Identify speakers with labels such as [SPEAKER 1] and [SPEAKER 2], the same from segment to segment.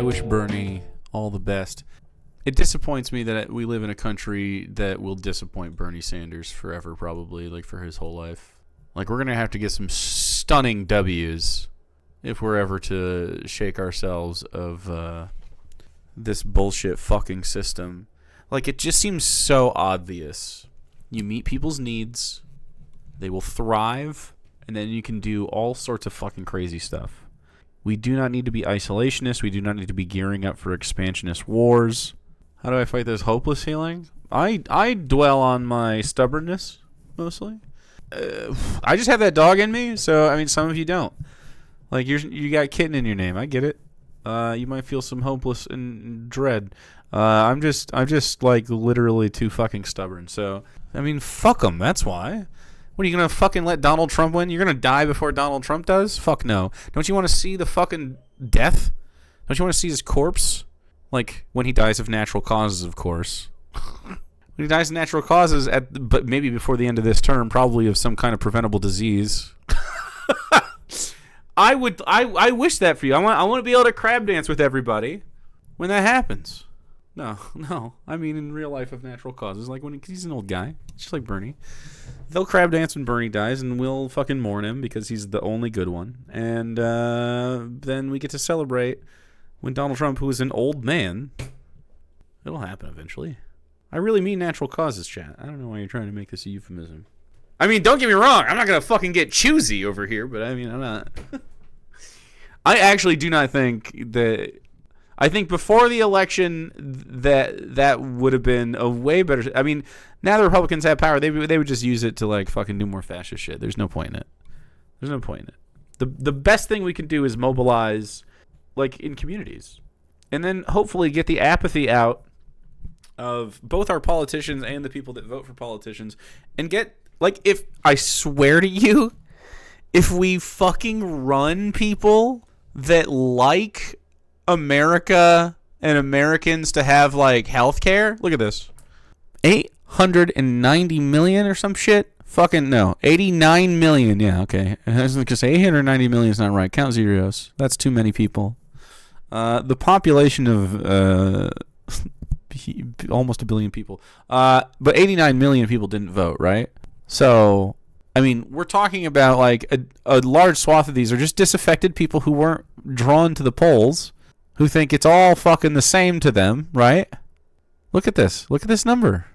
[SPEAKER 1] wish Bernie all the best. It disappoints me that we live in a country that will disappoint Bernie Sanders forever, probably, like for his whole life. Like, we're gonna have to get some stunning W's if we're ever to shake ourselves of this bullshit fucking system. Like, it just seems so obvious. You meet people's needs, they will thrive, and then you can do all sorts of fucking crazy stuff. We do not need to be isolationists. We do not need to be gearing up for expansionist wars. How do I fight this hopeless feeling? I dwell on my stubbornness, mostly. I just have that dog in me, so, I mean, some of you don't. Like, you got kitten in your name. I get it. You might feel some hopeless and dread. I'm just like literally too fucking stubborn. So, I mean, fuck them. That's why. What, are you gonna fucking let Donald Trump win? You're gonna die before Donald Trump does? Fuck no. Don't you want to see the fucking death? Don't you want to see his corpse? Like, when he dies of natural causes, of course. When he dies of natural causes, but maybe before the end of this term, probably of some kind of preventable disease. I wish that for you. I want to be able to crab dance with everybody when that happens. No. I mean, in real life of natural causes, like cause he's an old guy, just like Bernie. They'll crab dance when Bernie dies, and we'll fucking mourn him because he's the only good one. And then we get to celebrate when Donald Trump, who is an old man, it'll happen eventually. I really mean natural causes, chat. I don't know why you're trying to make this a euphemism. I mean, don't get me wrong. I'm not going to fucking get choosy over here, but I mean, I'm not. I actually do not think that. I think before the election that would have been a way better. I mean, now the Republicans have power. They would just use it to like fucking do more fascist shit. There's no point in it. The best thing we can do is mobilize, like, in communities, and then hopefully get the apathy out of both our politicians and the people that vote for politicians, and get. Like, if I swear to you, if we fucking run people that like America and Americans to have, like, health care, look at this. 890 million or some shit? Fucking, no. 89 million. Yeah, okay. I was going to say 890 million is not right. Count zeros. That's too many people. The population of almost a billion people. But 89 million people didn't vote, right? So, I mean, we're talking about, like, a large swath of these are just disaffected people who weren't drawn to the polls, who think it's all fucking the same to them, right? Look at this. Look at this number.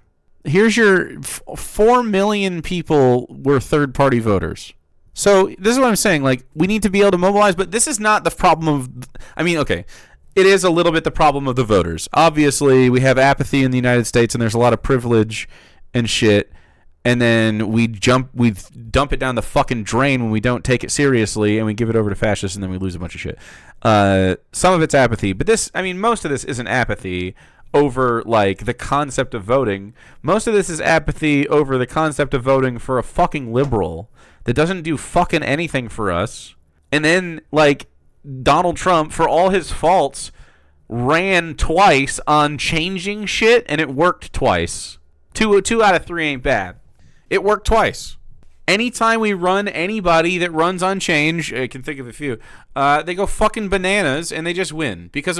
[SPEAKER 1] Here's your 4 million people were third-party voters. So, this is what I'm saying. Like, we need to be able to mobilize, but this is not the problem of... I mean, okay, it is a little bit the problem of the voters. Obviously, we have apathy in the United States, and there's a lot of privilege and shit. And then we dump it down the fucking drain when we don't take it seriously, and we give it over to fascists, and then we lose a bunch of shit. Some of it's apathy, but this, I mean, most of this isn't apathy over, like, the concept of voting. Most of this is apathy over the concept of voting for a fucking liberal that doesn't do fucking anything for us. And then, like, Donald Trump, for all his faults, ran twice on changing shit, and it worked twice. Two out of 3 ain't bad. It worked twice. Anytime we run anybody that runs on change, I can think of a few, they go fucking bananas and they just win. Because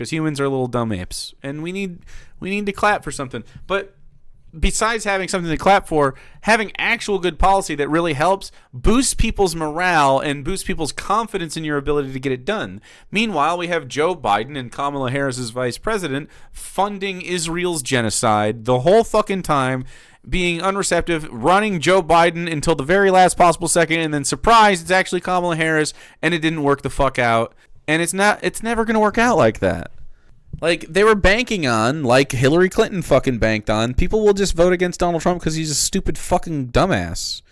[SPEAKER 1] humans are little dumb apes. And we need to clap for something. But besides having something to clap for, having actual good policy that really helps boosts people's morale and boosts people's confidence in your ability to get it done. Meanwhile, we have Joe Biden and Kamala Harris as vice president funding Israel's genocide the whole fucking time, being unreceptive, running Joe Biden until the very last possible second, and then surprise, it's actually Kamala Harris, and it didn't work the fuck out. And it's never going to work out like that. Like, they were banking on, like Hillary Clinton fucking banked on, people will just vote against Donald Trump because he's a stupid fucking dumbass.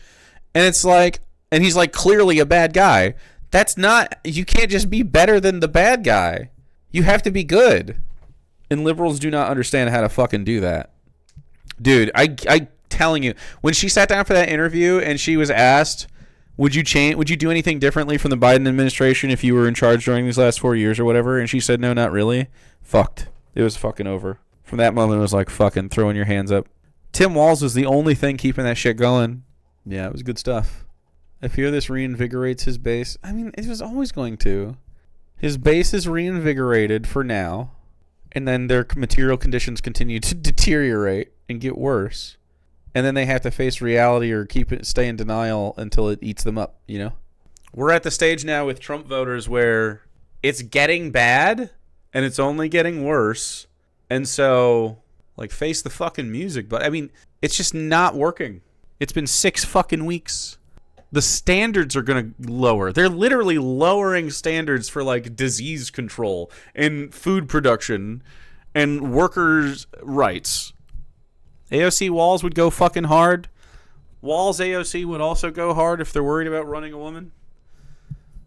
[SPEAKER 1] And it's like, and he's, like, clearly a bad guy. That's not, you can't just be better than the bad guy. You have to be good. And liberals do not understand how to fucking do that. Dude, I telling you, when she sat down for that interview and she was asked, would you do anything differently from the Biden administration if you were in charge during these last 4 years or whatever? And she said, no, not really. Fucked. It was fucking over. From that moment, it was like fucking throwing your hands up. Tim Walz was the only thing keeping that shit going. Yeah, it was good stuff. I fear this reinvigorates his base. I mean, it was always going to. His base is reinvigorated for now, and then their material conditions continue to deteriorate and get worse. And then they have to face reality or stay in denial until it eats them up, you know? We're at the stage now with Trump voters where it's getting bad and it's only getting worse. And so, like, face the fucking music. But, I mean, it's just not working. It's been 6 fucking weeks. The standards are going to lower. They're literally lowering standards for, like, disease control and food production and workers' rights. AOC Walls would go fucking hard. Walls AOC would also go hard if they're worried about running a woman.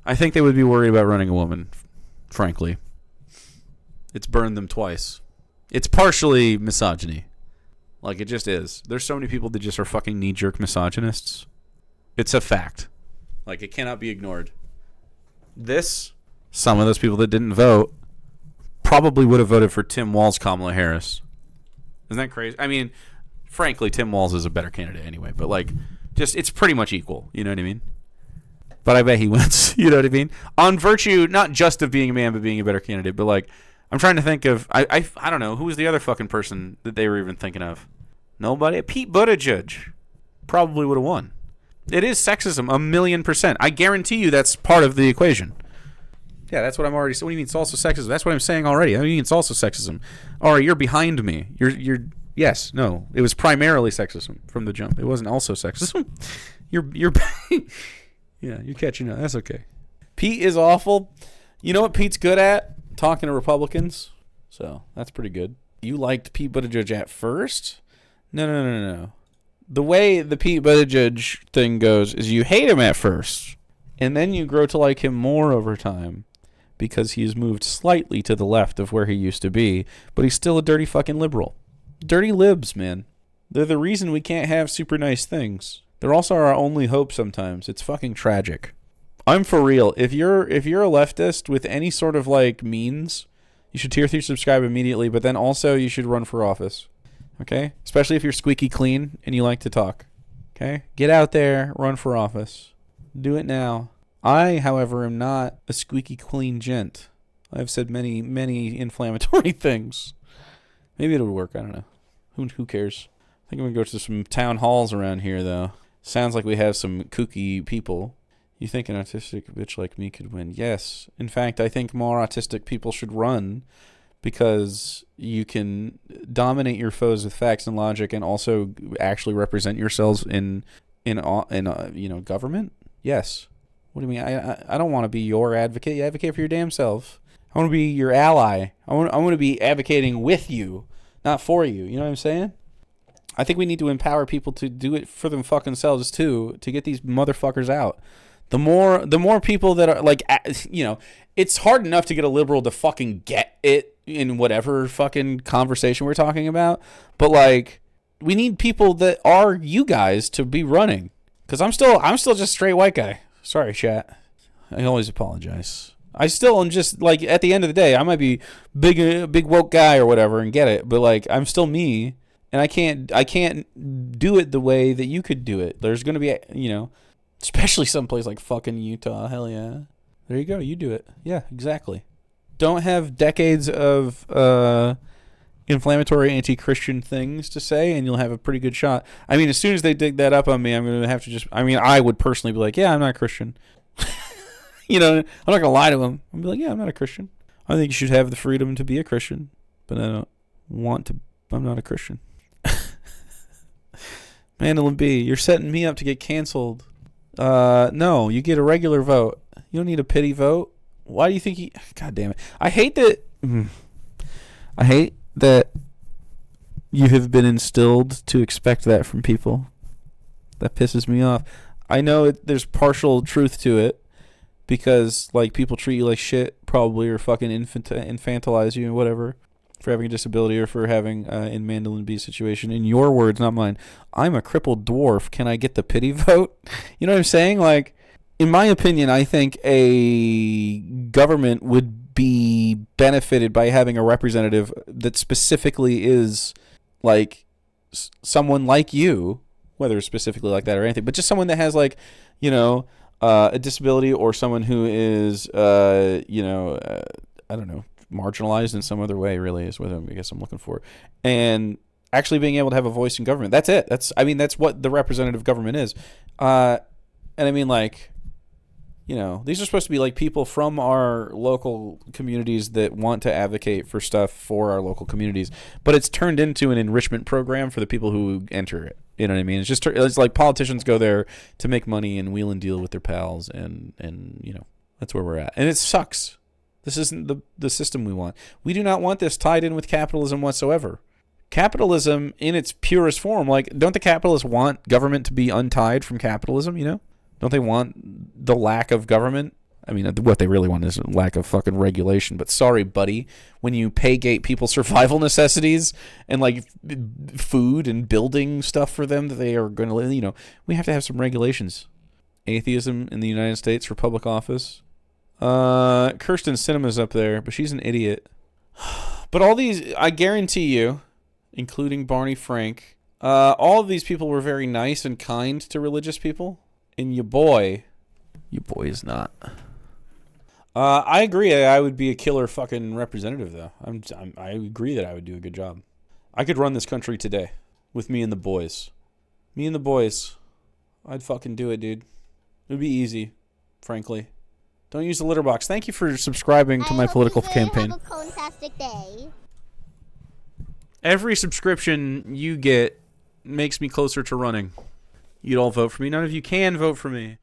[SPEAKER 1] I think they would be worried about running a woman, frankly. It's burned them twice. It's partially misogyny. Like, it just is. There's so many people that just are fucking knee-jerk misogynists. It's a fact. Like, it cannot be ignored. Some of those people that didn't vote probably would have voted for Tim Walz, Kamala Harris. Isn't that crazy? I mean, frankly, Tim Walz is a better candidate anyway, but, like, just, it's pretty much equal. You know what I mean? But I bet he wins. You know what I mean? On virtue, not just of being a man, but being a better candidate. But, like, I'm trying to think of, I don't know, who was the other fucking person that they were even thinking of? Nobody? Pete Buttigieg probably would have won. It is sexism, 1,000,000%. I guarantee you that's part of the equation. Yeah, that's what I'm already saying. What do you mean it's also sexism? That's what I'm saying already. I mean it's also sexism. All right, you're behind me. Yes, no. It was primarily sexism from the jump. It wasn't also sexism. You're yeah, you're catching up. That's okay. Pete is awful. You know what Pete's good at? Talking to Republicans. So, that's pretty good. You liked Pete Buttigieg at first? No. The way the Pete Buttigieg thing goes is you hate him at first, and then you grow to like him more over time because he's moved slightly to the left of where he used to be, but he's still a dirty fucking liberal. Dirty libs, man. They're the reason we can't have super nice things. They're also our only hope sometimes. It's fucking tragic. I'm for real. If you're a leftist with any sort of like means, you should tier 3 subscribe immediately, but then also you should run for office. Okay? Especially if you're squeaky clean and you like to talk. Okay? Get out there, run for office. Do it now. I, however, am not a squeaky clean gent. I've said many, many inflammatory things. Maybe it'll work. I don't know. Who cares? I think I'm going to go to some town halls around here, though. Sounds like we have some kooky people. You think an autistic bitch like me could win? Yes. In fact, I think more autistic people should run because you can dominate your foes with facts and logic and also actually represent yourselves in government. Yes. What do you mean? I don't want to be your advocate. You advocate for your damn self. I want to be your ally. I want to be advocating with you, not for you. You know what I'm saying? I think we need to empower people to do it for them fucking selves too, to get these motherfuckers out. The more people that are like, you know, it's hard enough to get a liberal to fucking get it in whatever fucking conversation we're talking about. But like, we need people that are you guys to be running. Cause I'm still just straight white guy. Sorry, chat. I always apologize. I still am just like, at the end of the day, I might be big woke guy or whatever and get it, but like, I'm still me, and I can't do it the way that you could do it. There's gonna be, you know, especially someplace like fucking Utah. Hell yeah. There you go. You do it. Yeah, exactly. Don't have decades of inflammatory anti-Christian things to say, and you'll have a pretty good shot. I mean, as soon as they dig that up on me, I'm going to have to I would personally be like, yeah, I'm not a Christian. You know, I'm not going to lie to them. I'll be like, yeah, I'm not a Christian. I think you should have the freedom to be a Christian, but I'm not a Christian. Mandolin B, you're setting me up to get canceled. No, you get a regular vote. You don't need a pity vote. Why do you think God damn it. I hate that you have been instilled to expect that from people. That pisses me off. I know there's partial truth to it because like people treat you like shit probably, or fucking infantilize you and whatever for having a disability or for having in Mandolin B's situation. In your words, not mine. I'm a crippled dwarf. Can I get the pity vote? You know what I'm saying? Like, in my opinion, I think a government would be benefited by having a representative that specifically is like someone like you, whether it's specifically like that or anything, but just someone that has like, you know, a disability or someone who is, you know, I don't know, marginalized in some other way, really, is what I guess I'm looking for. And actually being able to have a voice in government. That's it. I mean, that's what the representative government is. And I mean, like, you know, these are supposed to be like people from our local communities that want to advocate for stuff for our local communities, but it's turned into an enrichment program for the people who enter it. You know what I mean? It's like politicians go there to make money and wheel and deal with their pals, and you know, that's where we're at. And it sucks. This isn't the system we want. We do not want this tied in with capitalism whatsoever. Capitalism in its purest form, like, don't the capitalists want government to be untied from capitalism, you know? Don't they want the lack of government? I mean, what they really want is a lack of fucking regulation. But sorry, buddy, when you pay gate people's survival necessities and like food and building stuff for them that they are going to live, you know, we have to have some regulations. Atheism in the United States for public office. Kirsten Sinema's up there, but she's an idiot. But all these, I guarantee you, including Barney Frank, all of these people were very nice and kind to religious people. And your boy is not. I agree. I would be a killer fucking representative, though. I agree that I would do a good job. I could run this country today with me and the boys. Me and the boys. I'd fucking do it, dude. It would be easy, frankly. Don't use the litter box. Thank you for subscribing to my political campaign.
[SPEAKER 2] Have a fantastic day.
[SPEAKER 1] Every subscription you get makes me closer to running. You'd all vote for me. None of you can vote for me.